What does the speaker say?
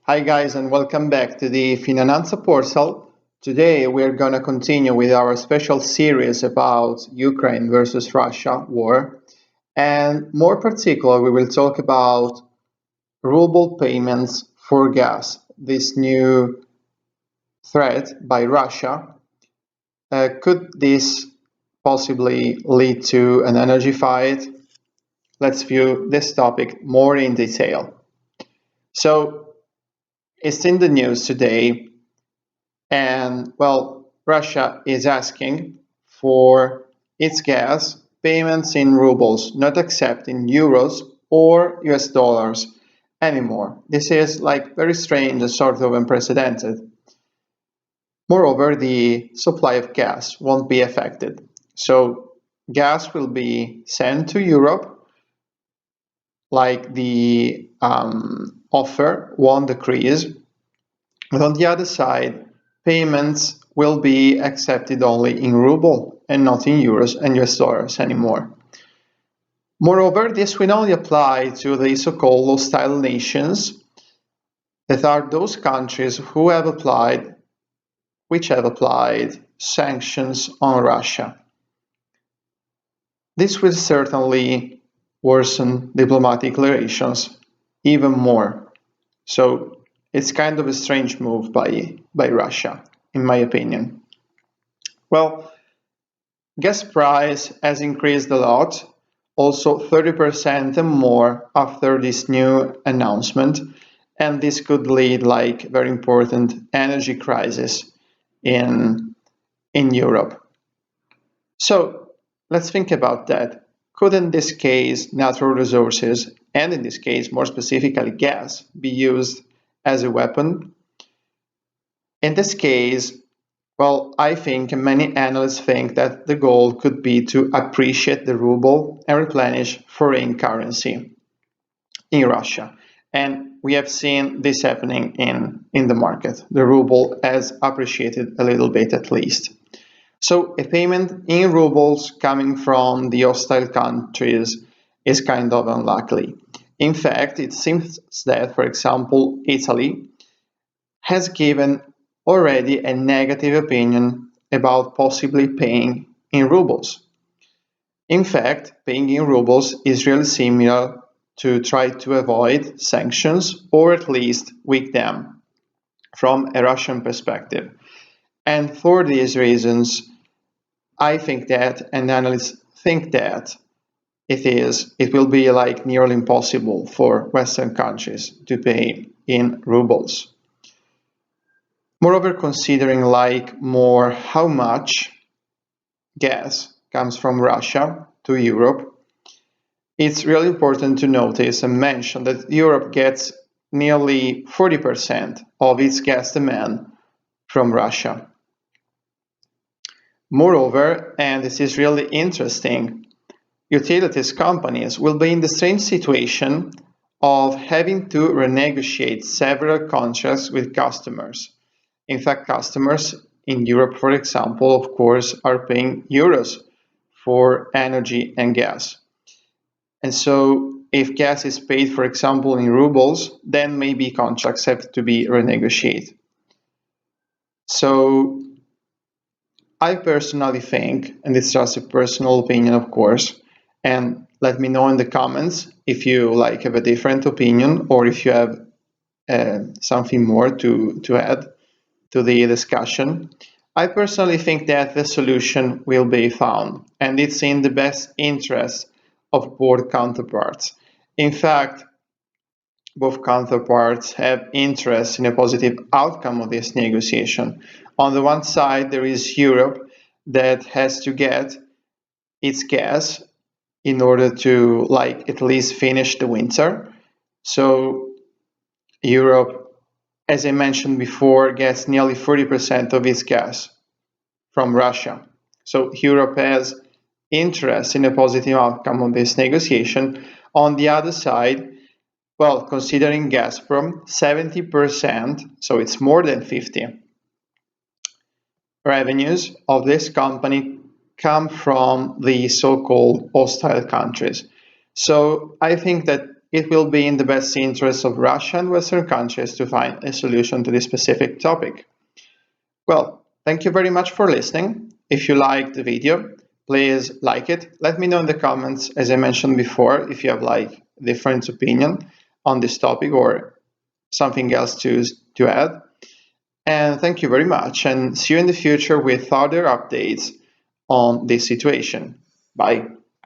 Hi guys and welcome back to the Finanza portal. Today we're gonna continue with our special series about Ukraine versus Russia war, and more particular we will talk about ruble payments for gas, this new threat by Russia. Could this possibly lead to an energy fight? Let's view this topic more in detail. So it's in the news today. And well, Russia is asking for its gas payments in rubles, not accepting euros or US dollars anymore. This is like very strange and sort of unprecedented. Moreover, the supply of gas won't be affected. So gas will be sent to Europe, like the offer won't decrease. But on the other side, payments will be accepted only in ruble and not in euros and US dollars anymore. Moreover, this will only apply to the so-called hostile nations, that are those countries which have applied sanctions on Russia. This will certainly worsen diplomatic relations even more. So it's kind of a strange move by Russia, in my opinion. Well, gas price has increased a lot, also 30% and more after this new announcement, and this could lead like very important energy crisis in Europe. So let's think about that. Could in this case natural resources, and in this case more specifically gas, be used as a weapon? In this case, well, I think and many analysts think that the goal could be to appreciate the ruble and replenish foreign currency in Russia. And we have seen this happening in the market. The ruble has appreciated a little bit at least. So a payment in rubles coming from the hostile countries is kind of unlikely. In fact, it seems that, for example, Italy has given already a negative opinion about possibly paying in rubles. In fact, paying in rubles is really similar to try to avoid sanctions or at least weaken them from a Russian perspective. And for these reasons, I think that, and analysts think that, it will be like nearly impossible for Western countries to pay in rubles. Moreover, considering like more how much gas comes from Russia to Europe, it's really important to notice and mention that Europe gets nearly 40% of its gas demand from Russia. Moreover, and this is really interesting, utilities companies will be in the strange situation of having to renegotiate several contracts with customers. In fact, customers in Europe, for example, of course, are paying euros for energy and gas. And so if gas is paid, for example, in rubles, then maybe contracts have to be renegotiated. So I personally think, and it's just a personal opinion, of course, and let me know in the comments if you like have a different opinion or if you have something more to add to the discussion. I personally think that the solution will be found, and it's in the best interest of both counterparts. In fact, both counterparts have interest in a positive outcome of this negotiation. On the one side, there is Europe that has to get its gas in order to like at least finish the winter. So Europe, as I mentioned before, gets nearly 40% of its gas from Russia. So Europe has interest in a positive outcome of this negotiation. On the other side, well, considering Gazprom, 70%, so it's more than 50, revenues of this company come from the so-called hostile countries. So I think that it will be in the best interest of Russia and Western countries to find a solution to this specific topic. Well, thank you very much for listening. If you liked the video, please like it. Let me know in the comments, as I mentioned before, if you have like different opinion on this topic or something else to add. And thank you very much, and see you in the future with further updates on this situation. Bye.